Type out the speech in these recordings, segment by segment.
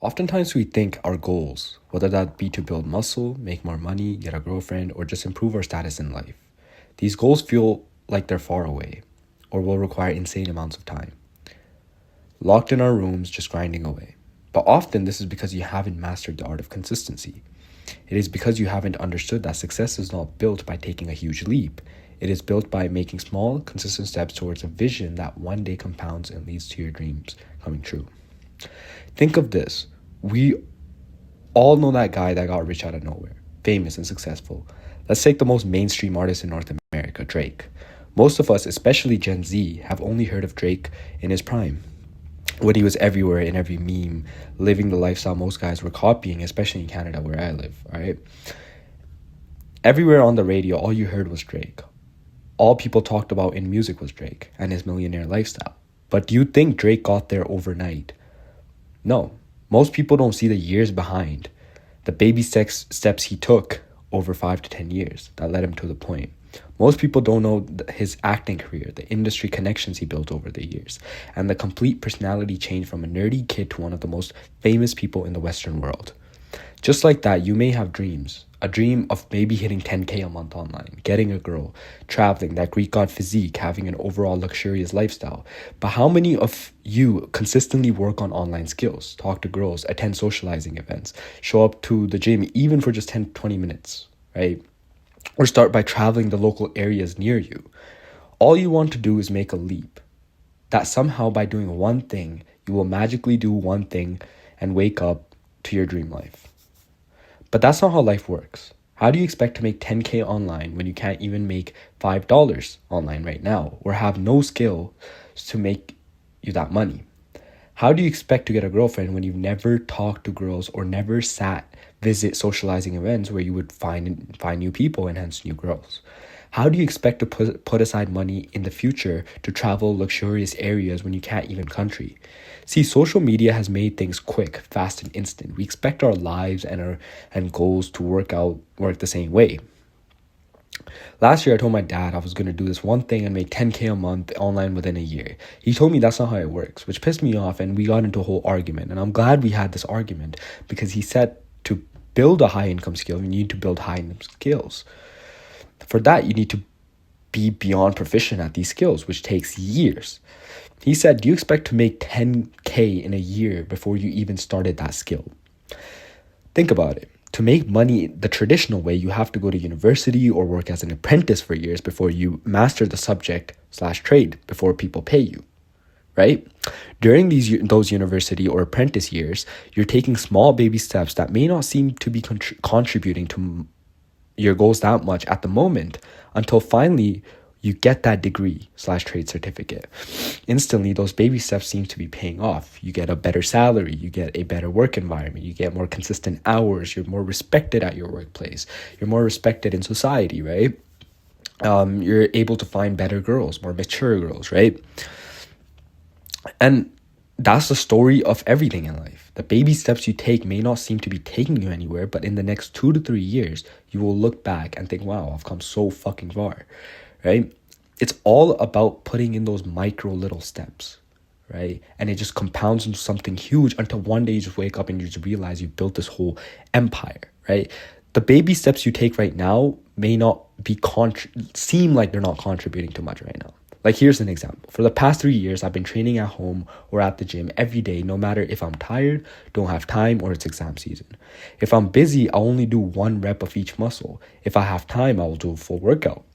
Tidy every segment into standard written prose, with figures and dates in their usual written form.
Oftentimes, we think our goals, whether that be to build muscle, make more money, get a girlfriend, or just improve our status in life, these goals feel like they're far away or will require insane amounts of time, locked in our rooms, just grinding away. But often, this is because you haven't mastered the art of consistency. It is because you haven't understood that success is not built by taking a huge leap. It is built by making small, consistent steps towards a vision that one day compounds and leads to your dreams coming true. Think of this. We all know that guy that got rich out of nowhere, famous and successful. Let's take the most mainstream artist in North America, Drake. Most of us, especially Gen Z, have only heard of Drake in his prime, when he was everywhere in every meme, living the lifestyle most guys were copying, especially in Canada where I live, right? Everywhere on the radio, all you heard was Drake. All people talked about in music was Drake and his millionaire lifestyle. But do you think Drake got there overnight? No. Most people don't see the years behind, the baby steps he took over 5 to 10 years that led him to the point. Most people don't know his acting career, the industry connections he built over the years, and the complete personality change from a nerdy kid to one of the most famous people in the Western world. Just like that, you may have dreams. A dream of maybe hitting 10K a month online, getting a girl, traveling, that Greek god physique, having an overall luxurious lifestyle. But how many of you consistently work on online skills, talk to girls, attend socializing events, show up to the gym even for just 10 to 20 minutes, right? Or start by traveling the local areas near you. All you want to do is make a leap. That somehow by doing one thing, you will magically do one thing and wake up to your dream life. But that's not how life works. How do you expect to make 10K online when you can't even make $5 online right now or have no skill to make you that money? How do you expect to get a girlfriend when you've never talked to girls or never visit socializing events where you would find new people and hence new girls? How do you expect to put aside money in the future to travel luxurious areas when you can't even country? See, social media has made things quick, fast, and instant. We expect our lives and goals to work the same way. Last year, I told my dad I was going to do this one thing and make 10K a month online within a year. He told me that's not how it works, which pissed me off, and we got into a whole argument. And I'm glad we had this argument because he said to build a high-income skill, you need to build high-income skills. For that, you need to be beyond proficient at these skills, which takes years. He said, do you expect to make 10K in a year before you even started that skill? Think about it. To make money the traditional way, you have to go to university or work as an apprentice for years before you master the subject/trade before people pay you, right? During those university or apprentice years, you're taking small baby steps that may not seem to be contributing to your goals that much at the moment until finally you get that degree/trade certificate. Instantly, those baby steps seem to be paying off. You get a better salary, you get a better work environment, you get more consistent hours, you're more respected at your workplace, you're more respected in society, right? You're able to find better girls, more mature girls, right? And that's the story of everything in life. The baby steps you take may not seem to be taking you anywhere, but in the next 2 to 3 years, you will look back and think, wow, I've come so fucking far, right? It's all about putting in those micro little steps, right? And it just compounds into something huge until one day you just wake up and you just realize you built this whole empire, right? The baby steps you take right now may not be seem like they're not contributing too much right now. Like, here's an example. For the past 3 years, I've been training at home or at the gym every day, no matter if I'm tired, don't have time, or it's exam season. If I'm busy, I'll only do 1 rep of each muscle. If I have time, I will do a full workout.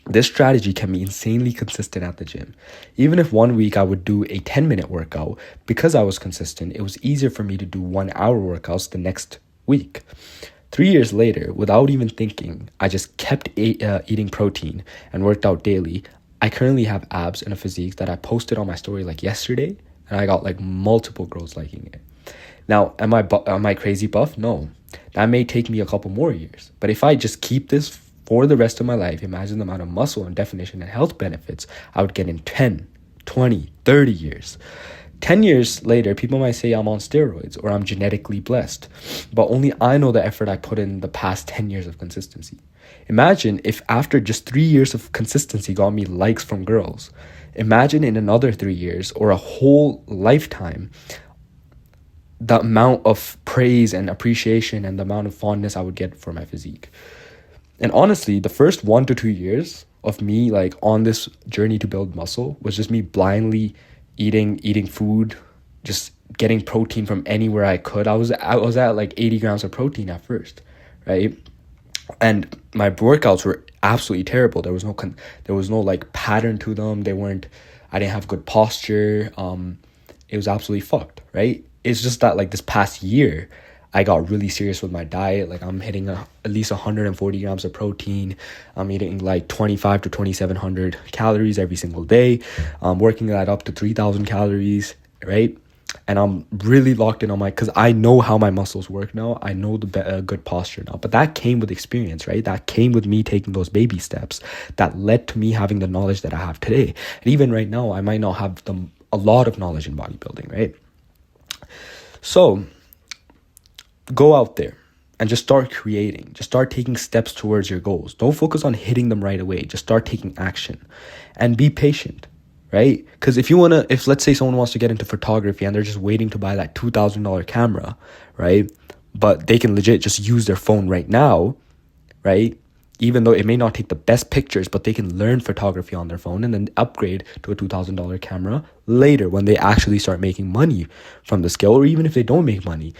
This strategy can be insanely consistent at the gym. Even if one week I would do a 10-minute workout, because I was consistent, it was easier for me to do 1-hour workouts the next week. 3 years later, without even thinking, I just kept eating protein and worked out daily. I currently have abs and a physique that I posted on my story like yesterday, and I got like multiple girls liking it. Now, am I crazy buff? No. That may take me a couple more years. But if I just keep this for the rest of my life, imagine the amount of muscle and definition and health benefits I would get in 10, 20, 30 years. 10 years later, people might say I'm on steroids or I'm genetically blessed, but only I know the effort I put in the past 10 years of consistency. Imagine if after just 3 years of consistency got me likes from girls. Imagine in another 3 years or a whole lifetime the amount of praise and appreciation and the amount of fondness I would get for my physique. And honestly, the first 1 to 2 years of me like on this journey to build muscle was just me blindly eating food, just getting protein from anywhere I could. I was at like 80 grams of protein at first, right? And my workouts were absolutely terrible. There was no like pattern to them. They weren't. I didn't have good posture. It was absolutely fucked, right? It's just that like this past year, I got really serious with my diet. Like I'm hitting at least 140 grams of protein. I'm eating like 25 to 2700 calories every single day. Working that up to 3000 calories, right? And I'm really locked in on because I know how my muscles work now. I know the good posture now. But that came with experience, right? That came with me taking those baby steps that led to me having the knowledge that I have today. And even right now, I might not have a lot of knowledge in bodybuilding, right? So go out there and just start creating. Just start taking steps towards your goals. Don't focus on hitting them right away. Just start taking action and be patient, right? Because if let's say someone wants to get into photography and they're just waiting to buy that $2,000 camera, right? But they can legit just use their phone right now, right? Even though it may not take the best pictures, but they can learn photography on their phone and then upgrade to a $2,000 camera later when they actually start making money from the skill, or even if they don't make money.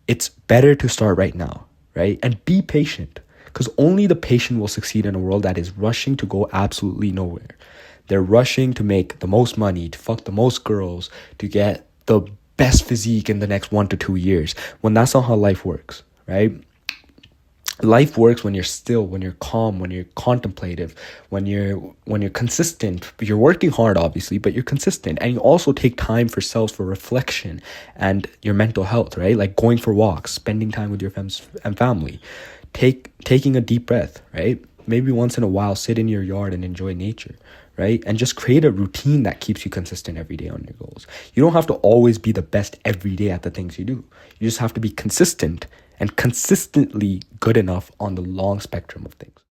It's better to start right now, right? And be patient, because only the patient will succeed in a world that is rushing to go absolutely nowhere. They're rushing to make the most money, to fuck the most girls, to get the best physique in the next 1 to 2 years, when that's not how life works, right? Life works when you're still, when you're calm, when you're contemplative, when you're consistent. You're working hard, obviously, but you're consistent, and you also take time for self, for reflection and your mental health, right? Like going for walks, spending time with your friends and family, taking a deep breath, right? Maybe once in a while, sit in your yard and enjoy nature, right? And just create a routine that keeps you consistent every day on your goals. You don't have to always be the best every day at the things you do. You just have to be consistent and consistently good enough on the long spectrum of things.